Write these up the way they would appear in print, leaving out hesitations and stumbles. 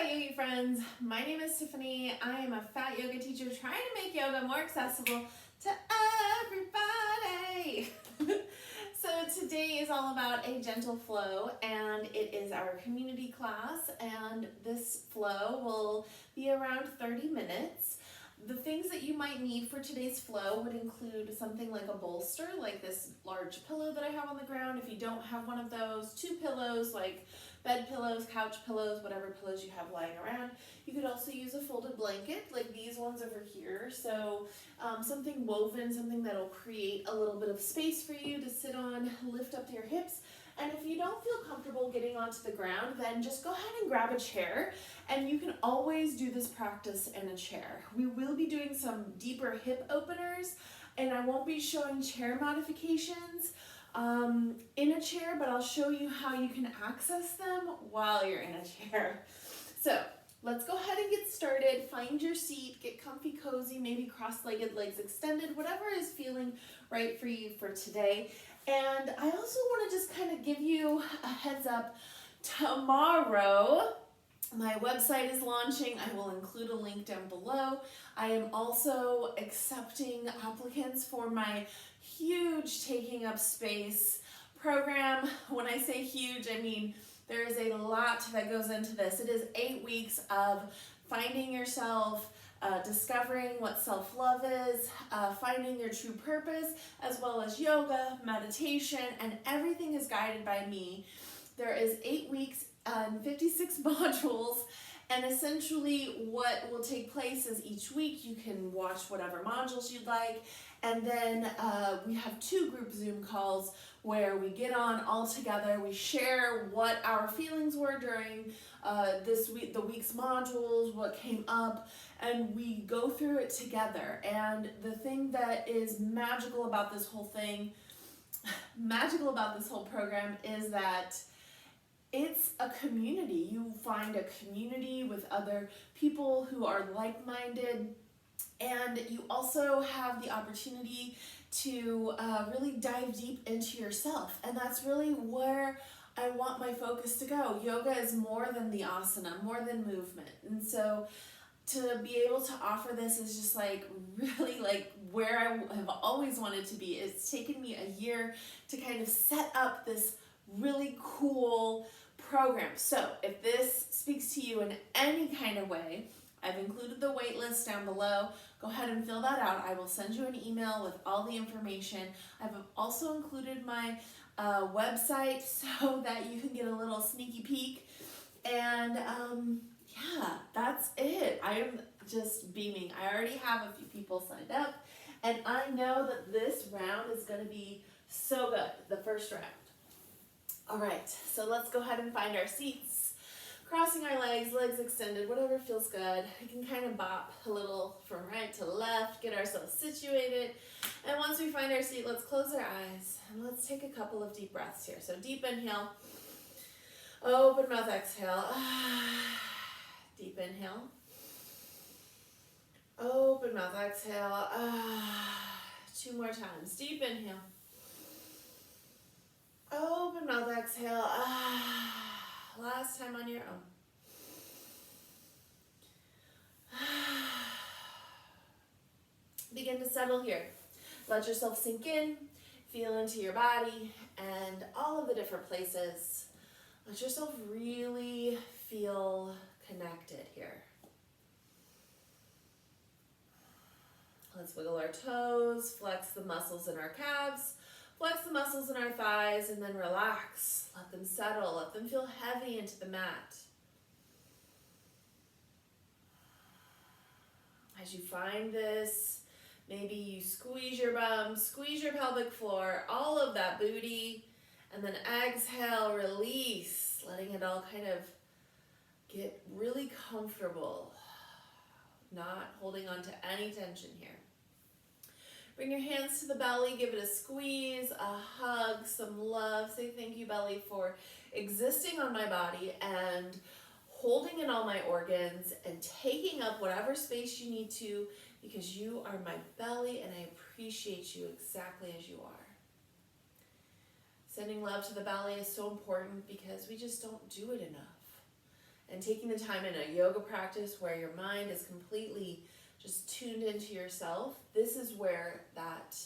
Fat Yogi friends, my name is Tiffany. I am a fat yoga teacher trying to make yoga more accessible to everybody. So today is all about a gentle flow, and it is our community class, and this flow will be around 30 minutes. The things that you might need for today's flow would include something like a bolster, like this large pillow that I have on the ground. If you don't have one of those, 2 pillows, like bed pillows, couch pillows, whatever pillows you have lying around. You could also use a folded blanket, like these ones over here. So something woven, something that'll create a little bit of space for you to sit on, lift up your hips. And if you don't feel comfortable getting onto the ground, then just go ahead and grab a chair, and you can always do this practice in a chair. We will be doing some deeper hip openers, and I won't be showing chair modifications in a chair, but I'll show you how you can access them while you're in a chair. So let's go ahead and get started. Find your seat, get comfy, cozy, maybe cross-legged, legs extended, whatever is feeling right for you for today. And I also want to just kind of give you a heads up. Tomorrow, my website is launching. I will include a link down below. I am also accepting applicants for my huge Taking Up Space program. When I say huge, I mean there is a lot that goes into this. It is 8 weeks of finding yourself, discovering what self-love is, finding your true purpose, as well as yoga, meditation, and everything is guided by me. There is 8 weeks and 56 modules, and essentially what will take place is each week you can watch whatever modules you'd like, and then we have 2 group Zoom calls where we get on all together, we share what our feelings were during the week's modules, what came up, and we go through it together. And the thing that is magical about this whole program is that it's a community. You find a community with other people who are like-minded, and you also have the opportunity to really dive deep into yourself. And that's really where I want my focus to go. Yoga is more than the asana, more than movement. And so to be able to offer this is just like really like where I have always wanted to be. It's taken me a year to kind of set up this really cool program. So if this speaks to you in any kind of way, I've included the waitlist down below. Go ahead and fill that out. I will send you an email with all the information. I've also included my website so that you can get a little sneaky peek. And yeah, that's it. I am just beaming. I already have a few people signed up, and I know that this round is going to be so good, the first round. All right, so let's go ahead and find our seats. Crossing our legs, legs extended, whatever feels good. We can kind of bop a little from right to left, get ourselves situated. And once we find our seat, let's close our eyes and let's take a couple of deep breaths here. So deep inhale, open mouth, exhale. Deep inhale, open mouth, exhale. 2 more times. Deep inhale, open mouth, exhale. Last time on your own. Begin to settle here. Let yourself sink in, feel into your body and all of the different places. Let yourself really feel connected here. Let's wiggle our toes, flex the muscles in our calves, flex the muscles in our thighs, and then relax. Let them settle. Let them feel heavy into the mat. As you find this, maybe you squeeze your bum, squeeze your pelvic floor, all of that booty, and then exhale, release, letting it all kind of get really comfortable, not holding on to any tension here. Bring your hands to the belly, give it a squeeze, a hug, some love. Say thank you, belly, for existing on my body and holding in all my organs and taking up whatever space you need to, because you are my belly and I appreciate you exactly as you are. Sending love to the belly is so important because we just don't do it enough. And taking the time in a yoga practice where your mind is completely just tuned into yourself, this is where that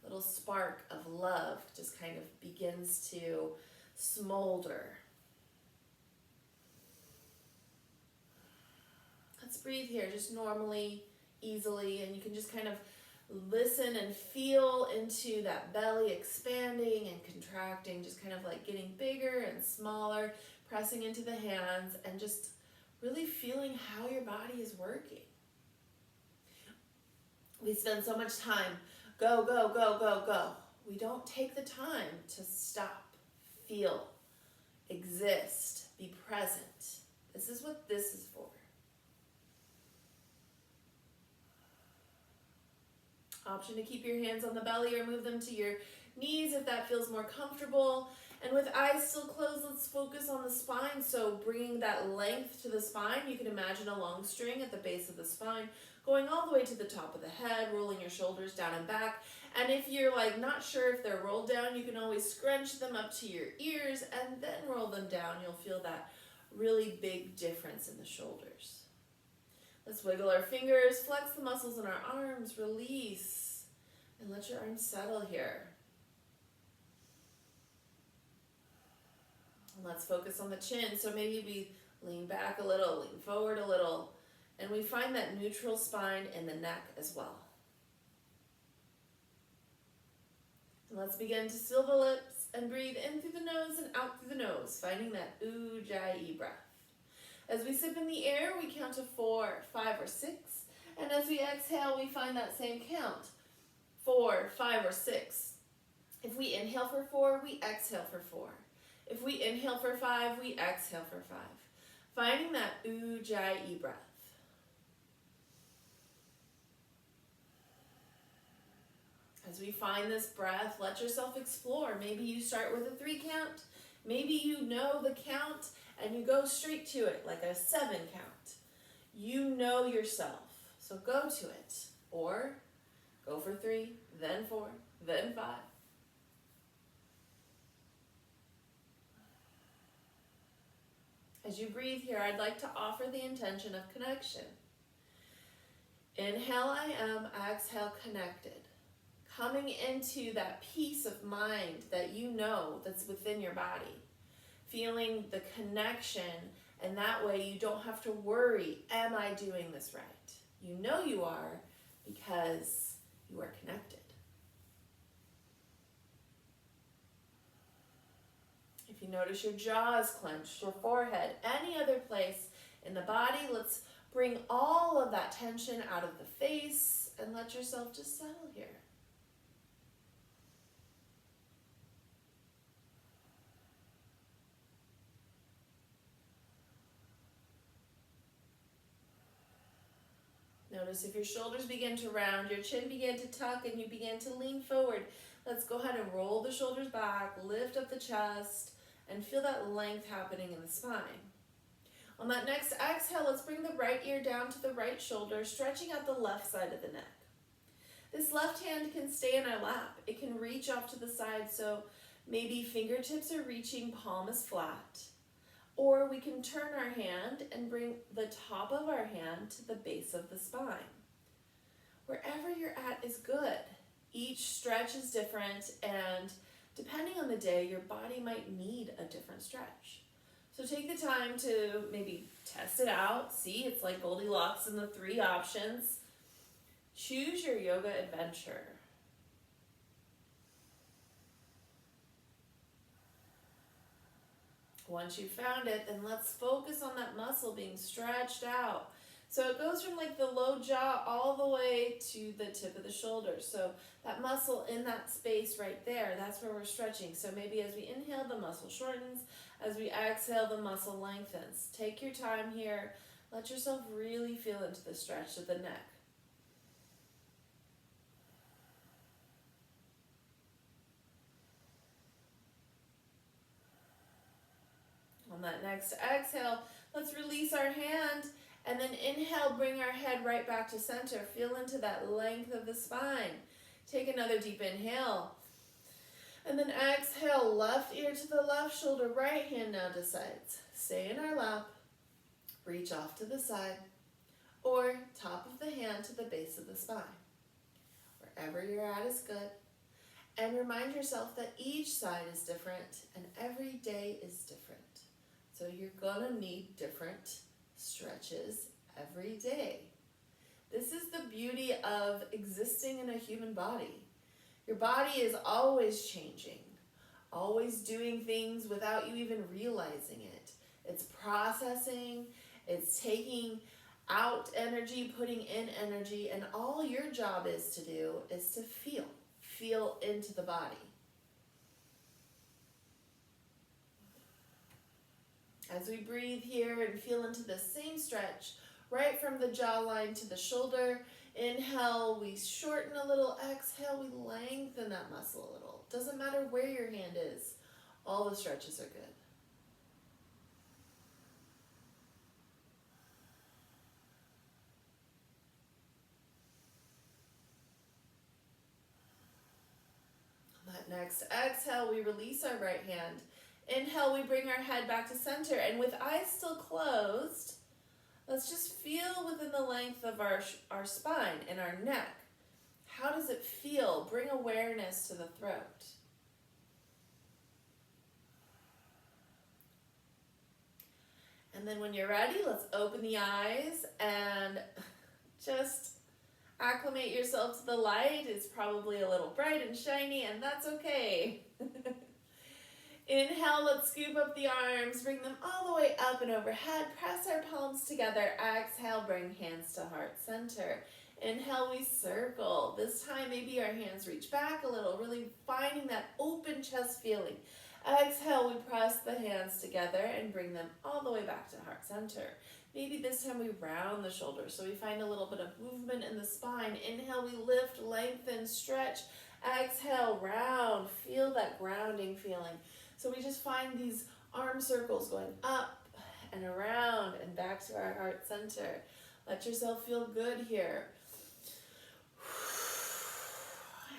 little spark of love just kind of begins to smolder. Let's breathe here just normally, easily, and you can just kind of listen and feel into that belly expanding and contracting, just kind of like getting bigger and smaller, pressing into the hands and just really feeling how your body is working. We spend so much time, go, go, go, go, go. We don't take the time to stop, feel, exist, be present. This is what this is for. Option to keep your hands on the belly or move them to your knees if that feels more comfortable. And with eyes still closed, let's focus on the spine. So bringing that length to the spine, you can imagine a long string at the base of the spine, going all the way to the top of the head, rolling your shoulders down and back. And if you're like not sure if they're rolled down, you can always scrunch them up to your ears and then roll them down. You'll feel that really big difference in the shoulders. Let's wiggle our fingers, flex the muscles in our arms, release, and let your arms settle here. And let's focus on the chin. So maybe we lean back a little, lean forward a little, and we find that neutral spine in the neck as well. And let's begin to seal the lips and breathe in through the nose and out through the nose, finding that Ujjayi breath. As we sip in the air, we count to 4, 5, or 6. And as we exhale, we find that same count, 4, 5, or 6. If we inhale for 4, we exhale for 4. If we inhale for 5, we exhale for 5. Finding that Ujjayi breath. As we find this breath, let yourself explore. Maybe you start with a 3 count. Maybe you know the count and you go straight to it, like a 7 count. You know yourself, so go to it. Or go for 3, then 4, then 5. As you breathe here, I'd like to offer the intention of connection. Inhale, I am. Exhale, connected. Coming into that peace of mind that you know that's within your body. Feeling the connection, and that way you don't have to worry, am I doing this right? You know you are because you are connected. If you notice your jaw is clenched, your forehead, any other place in the body, let's bring all of that tension out of the face and let yourself just settle here. Notice if your shoulders begin to round, your chin begin to tuck, and you begin to lean forward. Let's go ahead and roll the shoulders back, lift up the chest, and feel that length happening in the spine. On that next exhale, let's bring the right ear down to the right shoulder, stretching out the left side of the neck. This left hand can stay in our lap. It can reach off to the side, so maybe fingertips are reaching, palm is flat. Or we can turn our hand and bring the top of our hand to the base of the spine. Wherever you're at is good. Each stretch is different, and depending on the day, your body might need a different stretch. So take the time to maybe test it out. See, it's like Goldilocks in the 3 options. Choose your yoga adventure. Once you've found it, then let's focus on that muscle being stretched out. So it goes from like the low jaw all the way to the tip of the shoulder. So that muscle in that space right there, that's where we're stretching. So maybe as we inhale, the muscle shortens. As we exhale, the muscle lengthens. Take your time here. Let yourself really feel into the stretch of the neck. On that next exhale, let's release our hand and then inhale, bring our head right back to center. Feel into that length of the spine. Take another deep inhale. And then exhale, left ear to the left shoulder, right hand now to sides. Stay in our lap. Reach off to the side, or top of the hand to the base of the spine. Wherever you're at is good. And remind yourself that each side is different and every day is different. So you're gonna need different stretches every day. This is the beauty of existing in a human body. Your body is always changing, always doing things without you even realizing it. It's processing, it's taking out energy, putting in energy, and all your job is to do is to feel into the body. As we breathe here and feel into the same stretch, right from the jawline to the shoulder, inhale, we shorten a little. Exhale, we lengthen that muscle a little. Doesn't matter where your hand is, all the stretches are good. On that next exhale, we release our right hand. Inhale, we bring our head back to center, and with eyes still closed, let's just feel within the length of our spine and our neck. How does it feel? Bring awareness to the throat. And then when you're ready, let's open the eyes and just acclimate yourself to the light. It's probably a little bright and shiny, and that's okay. Inhale, let's scoop up the arms, bring them all the way up and overhead. Press our palms together. Exhale, bring hands to heart center. Inhale, we circle. This time, maybe our hands reach back a little, really finding that open chest feeling. Exhale, we press the hands together and bring them all the way back to heart center. Maybe this time we round the shoulders, so we find a little bit of movement in the spine. Inhale, we lift, lengthen, stretch. Exhale, round. Feel that grounding feeling. So we just find these arm circles going up and around and back to our heart center. Let yourself feel good here.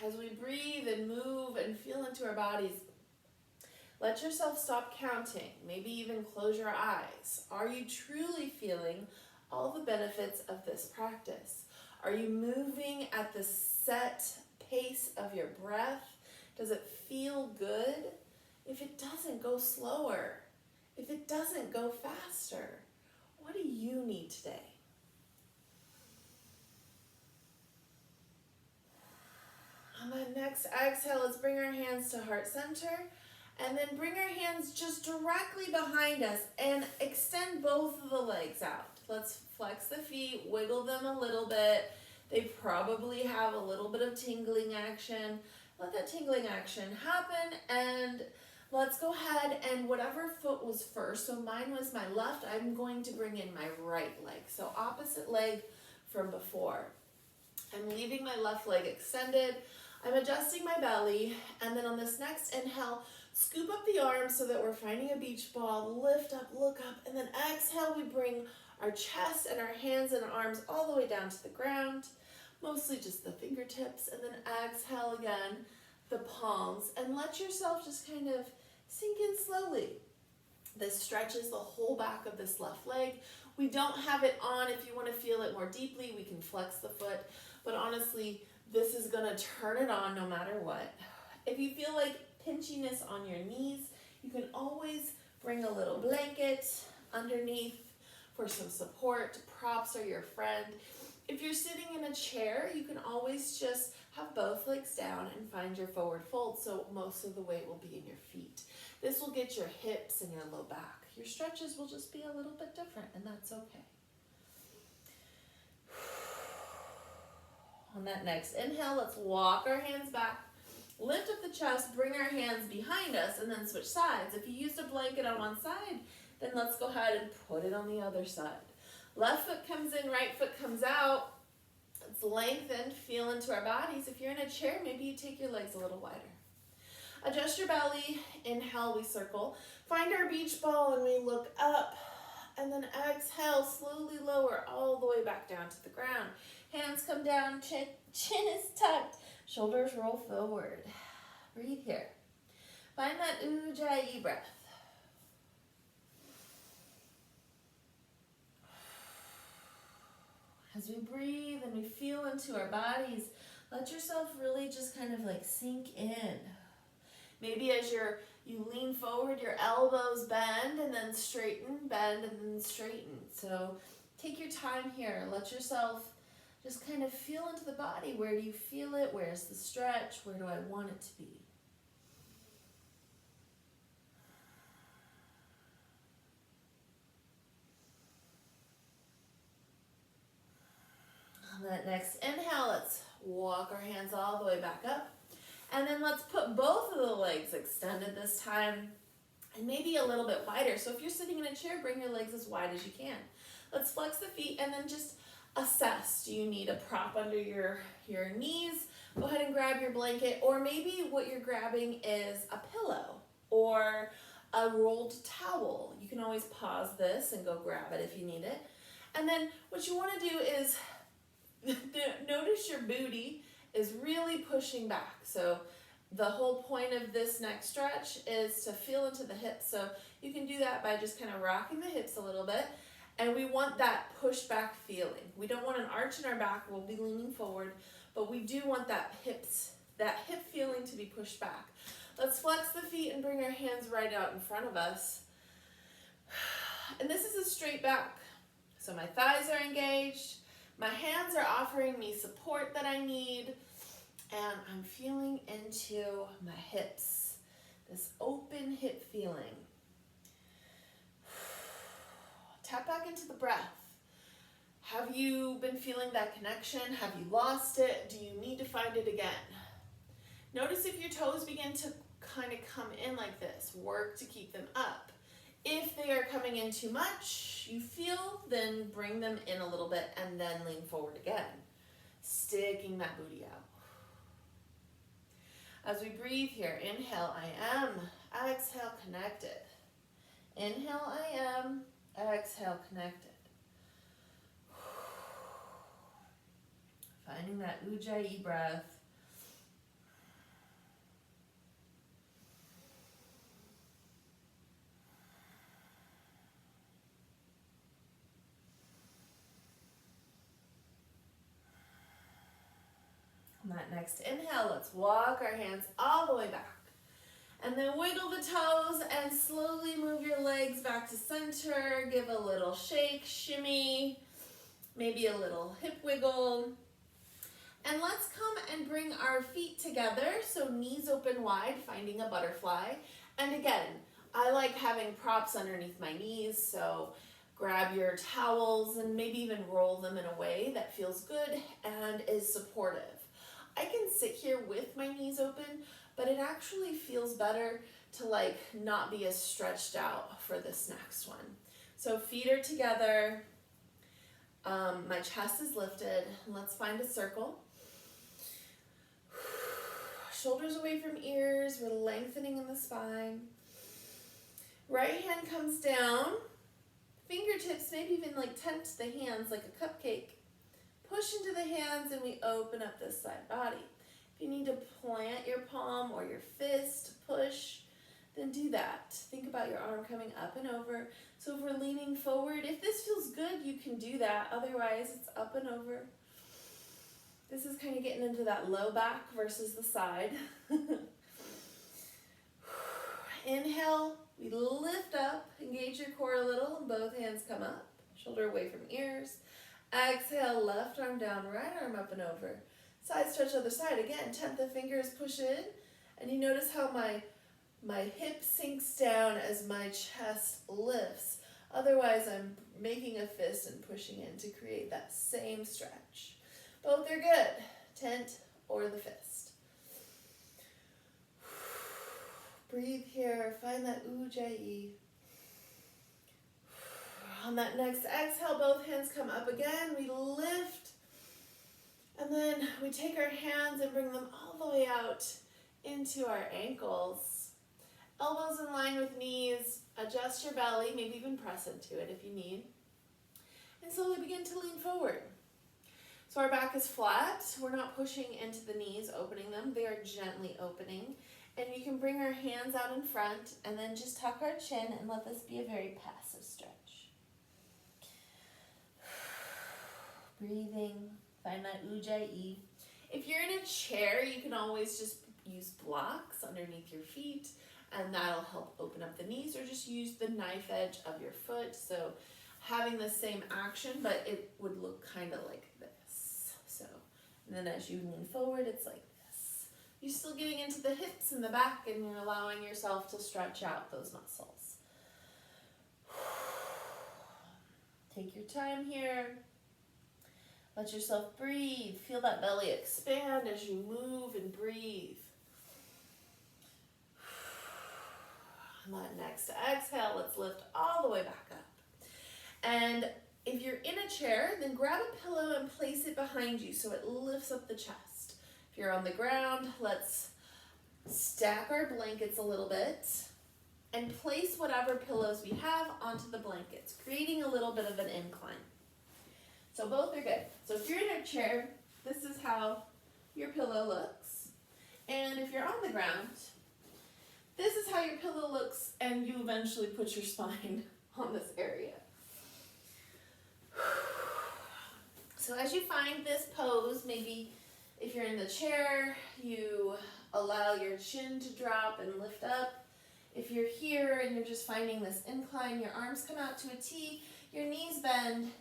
As we breathe and move and feel into our bodies, let yourself stop counting, maybe even close your eyes. Are you truly feeling all the benefits of this practice? Are you moving at the set pace of your breath? Does it feel good? If it doesn't, go slower. If it doesn't, go faster. What do you need today? On that next exhale, let's bring our hands to heart center and then bring our hands just directly behind us and extend both of the legs out. Let's flex the feet, wiggle them a little bit. They probably have a little bit of tingling action. Let that tingling action happen, and let's go ahead and whatever foot was first, so mine was my left, I'm going to bring in my right leg. So opposite leg from before. I'm leaving my left leg extended. I'm adjusting my belly, and then on this next inhale, scoop up the arms so that we're finding a beach ball, lift up, look up, and then exhale, we bring our chest and our hands and arms all the way down to the ground, mostly just the fingertips, and then exhale again, the palms, and let yourself just kind of sink in slowly. This stretches the whole back of this left leg. We don't have it on. If you want to feel it more deeply, we can flex the foot, but honestly, this is going to turn it on no matter what. If you feel like pinchiness on your knees, you can always bring a little blanket underneath for some support. Props are your friend. If you're sitting in a chair, you can always just have both legs down and find your forward fold, so most of the weight will be in your feet. This will get your hips and your low back. Your stretches will just be a little bit different, and that's okay. On that next inhale, let's walk our hands back, lift up the chest, bring our hands behind us, and then switch sides. If you used a blanket on one side, then let's go ahead and put it on the other side. Left foot comes in, right foot comes out. It's lengthened, feel into our bodies. If you're in a chair, maybe you take your legs a little wider. Adjust your belly. Inhale, we circle. Find our beach ball and we look up. And then exhale, slowly lower all the way back down to the ground. Hands come down, chin is tucked, shoulders roll forward. Breathe here. Find that Ujjayi breath. As we breathe and we feel into our bodies, let yourself really just kind of like sink in. Maybe as you lean forward, your elbows bend and then straighten, bend and then straighten. So take your time here. Let yourself just kind of feel into the body. Where do you feel it? Where's the stretch? Where do I want it to be? On that next inhale, let's walk our hands all the way back up. And then let's put both of the legs extended this time and maybe a little bit wider. So if you're sitting in a chair, bring your legs as wide as you can. Let's flex the feet and then just assess. Do you need a prop under your knees? Go ahead and grab your blanket, or maybe what you're grabbing is a pillow or a rolled towel. You can always pause this and go grab it if you need it. And then what you want to do is notice your booty is really pushing back. So the whole point of this next stretch is to feel into the hips. So you can do that by just kind of rocking the hips a little bit. And we want that push back feeling. We don't want an arch in our back. We'll be leaning forward, but we do want that hip feeling to be pushed back. Let's flex the feet and bring our hands right out in front of us. And this is a straight back. So my thighs are engaged. My hands are offering me support that I need. And I'm feeling into my hips, this open hip feeling. Tap back into the breath. Have you been feeling that connection? Have you lost it? Do you need to find it again? Notice if your toes begin to kind of come in like this. Work to keep them up. If they are coming in too much, you feel, then bring them in a little bit and then lean forward again. Sticking that booty out. As we breathe here, inhale, I am. Exhale, connected. Inhale, I am. Exhale, connected. Finding that ujjayi breath. On that next inhale, let's walk our hands all the way back. And then wiggle the toes and slowly move your legs back to center. Give a little shake, shimmy, maybe a little hip wiggle. And let's come and bring our feet together. So knees open wide, finding a butterfly. And again, I like having props underneath my knees. So grab your towels and maybe even roll them in a way that feels good and is supportive. I can sit here with my knees open, but it actually feels better to like not be as stretched out for this next one. So feet are together, my chest is lifted, and let's find a circle. Shoulders away from ears, we're lengthening in the spine. Right hand comes down, fingertips, maybe even like tent the hands like a cupcake. Push into the hands and we open up this side body. If you need to plant your palm or your fist, push, then do that. Think about your arm coming up and over. So if we're leaning forward, if this feels good, you can do that. Otherwise, it's up and over. This is kind of getting into that low back versus the side. Inhale, we lift up, engage your core a little, and both hands come up, shoulder away from ears. Exhale, left arm down, right arm up and over. Side stretch other side. Again, tent the fingers, push in. And you notice how my hip sinks down as my chest lifts. Otherwise, I'm making a fist and pushing in to create that same stretch. Both are good, tent or the fist. Breathe here, find that ujjayi. On that next exhale, both hands come up again. We lift. And then we take our hands and bring them all the way out into our ankles. Elbows in line with knees. Adjust your belly, maybe even press into it if you need. And slowly begin to lean forward. So our back is flat. We're not pushing into the knees, opening them. They are gently opening. And we can bring our hands out in front and then just tuck our chin and let this be a very passive stretch. Breathing, find that ujjayi. If you're in a chair, you can always just use blocks underneath your feet, and that'll help open up the knees, or just use the knife edge of your foot. So having the same action, but it would look kind of like this. So, and then as you lean forward, it's like this. You're still getting into the hips and the back, and you're allowing yourself to stretch out those muscles. Take your time here. Let yourself breathe. Feel that belly expand as you move and breathe. On that next exhale, let's lift all the way back up. And if you're in a chair, then grab a pillow and place it behind you so it lifts up the chest. If you're on the ground, let's stack our blankets a little bit and place whatever pillows we have onto the blankets, creating a little bit of an incline. So both are good. So if you're in a chair, this is how your pillow looks. And if you're on the ground, this is how your pillow looks, and you eventually put your spine on this area. So as you find this pose, maybe if you're in the chair, you allow your chin to drop and lift up. If you're here and you're just finding this incline, your arms come out to a T, your knees bend,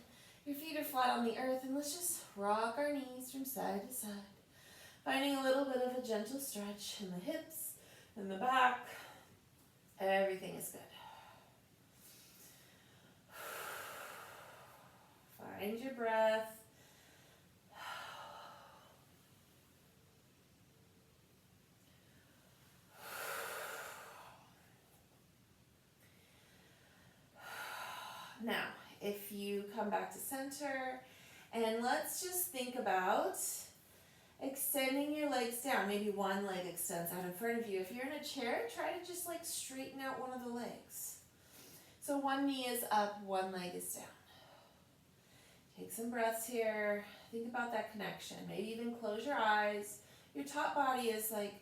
your feet are flat on the earth, and let's just rock our knees from side to side. Finding a little bit of a gentle stretch in the hips, in the back. Everything is good. Find your breath. Now, if you come back to center, and let's just think about extending your legs down. Maybe one leg extends out in front of you. If you're in a chair, try to just like straighten out one of the legs. So one knee is up, one leg is down. Take some breaths here. Think about that connection. Maybe even close your eyes. Your top body is like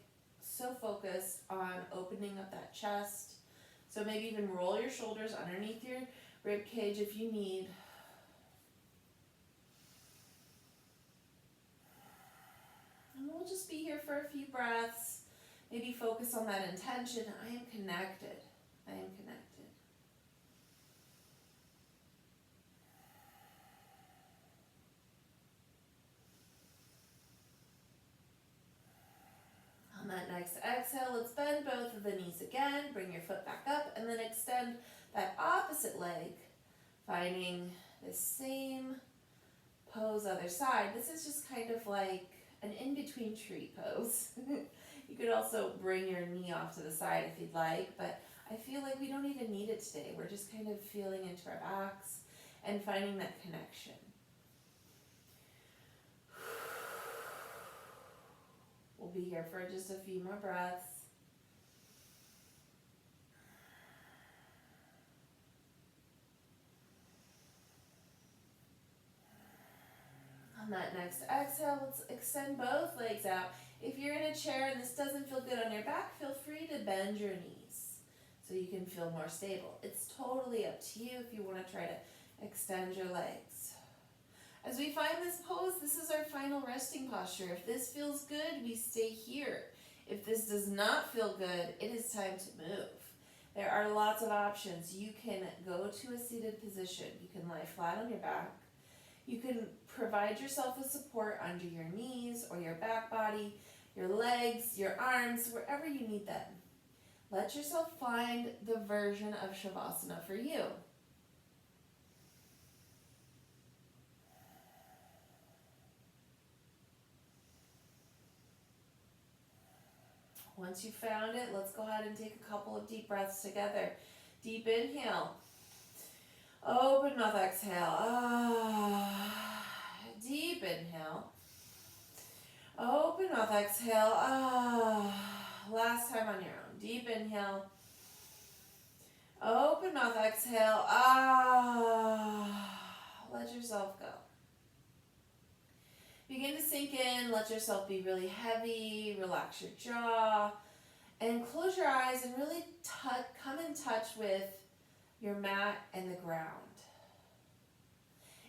so focused on opening up that chest. So maybe even roll your shoulders underneath your rib cage if you need. And we'll just be here for a few breaths. Maybe focus on that intention. I am connected. I am connected. On that next exhale, let's bend both of the knees again. Bring your foot back up and then extend that opposite leg, finding the same pose other side. This is just kind of like an in-between tree pose. You could also bring your knee off to the side if you'd like, but I feel like we don't even need it today. We're just kind of feeling into our backs and finding that connection. We'll be here for just a few more breaths. On that next exhale, let's extend both legs out. If you're in a chair and this doesn't feel good on your back, feel free to bend your knees so you can feel more stable. It's totally up to you if you want to try to extend your legs. As we find this pose, this is our final resting posture. If this feels good, we stay here. If this does not feel good, it is time to move. There are lots of options. You can go to a seated position. You can lie flat on your back. You can provide yourself with support under your knees or your back body, your legs, your arms, wherever you need them. Let yourself find the version of Shavasana for you. Once you've found it, let's go ahead and take a couple of deep breaths together. Deep inhale. Open mouth, exhale. Deep inhale. Open mouth, exhale. Last time on your own. Deep inhale. Open mouth, exhale. Let yourself go. Begin to sink in. Let yourself be really heavy. Relax your jaw. And close your eyes and really come in touch with your mat and the ground.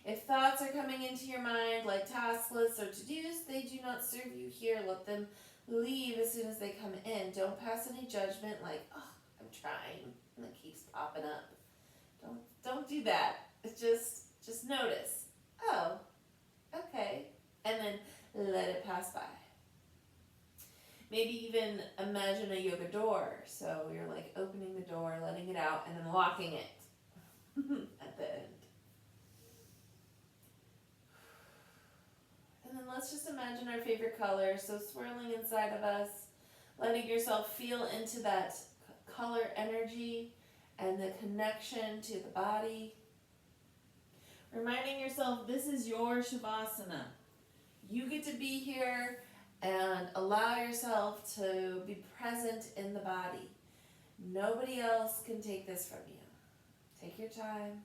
If thoughts are coming into your mind like task lists or to-dos, they do not serve you here. Let them leave as soon as they come in. Don't pass any judgment like, oh, I'm trying, and it keeps popping up. Don't do that. It's just notice. Oh, okay. And then let it pass by. Maybe even imagine a yoga door. So you're like opening the door, letting it out, and then locking it at the end. And then let's just imagine our favorite color. So swirling inside of us, letting yourself feel into that color energy and the connection to the body. Reminding yourself this is your Shavasana. You get to be here and allow yourself to be present in the body. Nobody else can take this from you. Take your time.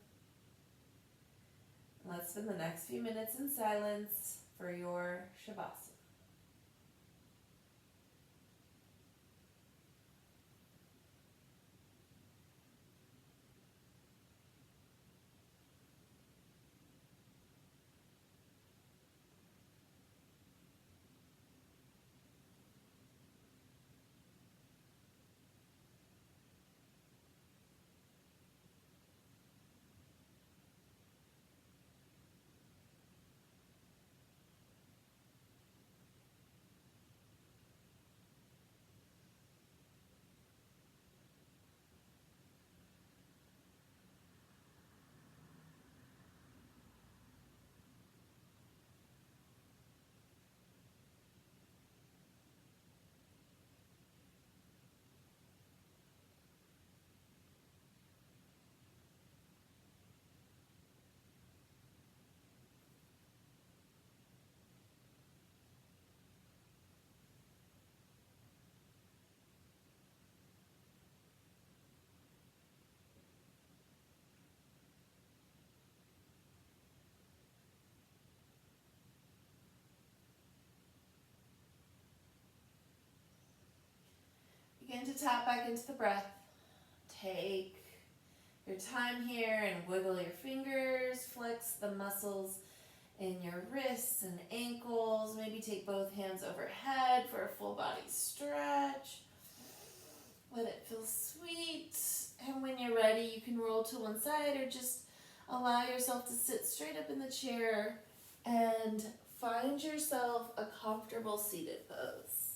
Let's spend the next few minutes in silence for your Shavasana. Begin to tap back into the breath. Take your time here and wiggle your fingers, flex the muscles in your wrists and ankles. Maybe take both hands overhead for a full body stretch. Let it feel sweet. And when you're ready, you can roll to one side or just allow yourself to sit straight up in the chair and find yourself a comfortable seated pose.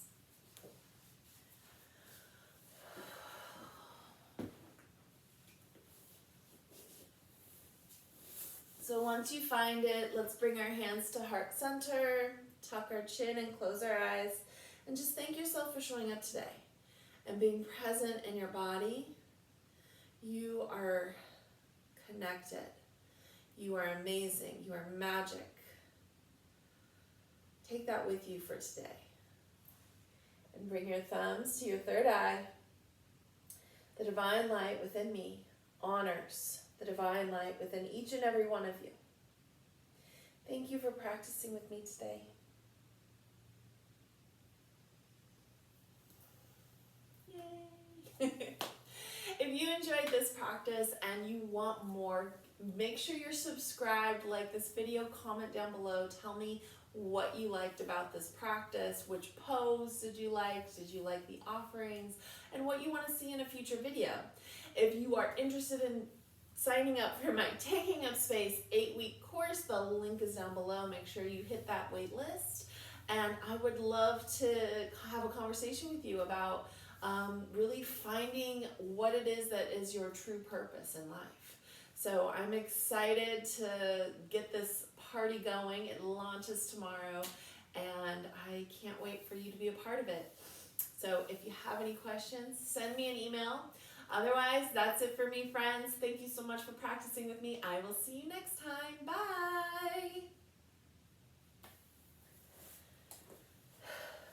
So once you find it, let's bring our hands to heart center, tuck our chin and close our eyes, and just thank yourself for showing up today and being present in your body. You are connected. You are amazing. You are magic. Take that with you for today. And bring your thumbs to your third eye. The divine light within me honors the divine light within each and every one of you. Thank you for practicing with me today. Yay! If you enjoyed this practice and you want more, make sure you're subscribed, like this video, comment down below, tell me what you liked about this practice, which pose did you like the offerings, and what you want to see in a future video. If you are interested in signing up for my Taking Up Space 8-week course, the link is down below. Make sure you hit that wait list. And I would love to have a conversation with you about really finding what it is that is your true purpose in life. So I'm excited to get this party going. It launches tomorrow, and I can't wait for you to be a part of it. So if you have any questions, send me an email. Otherwise, that's it for me, friends. Thank you so much for practicing with me. I will see you next time. Bye.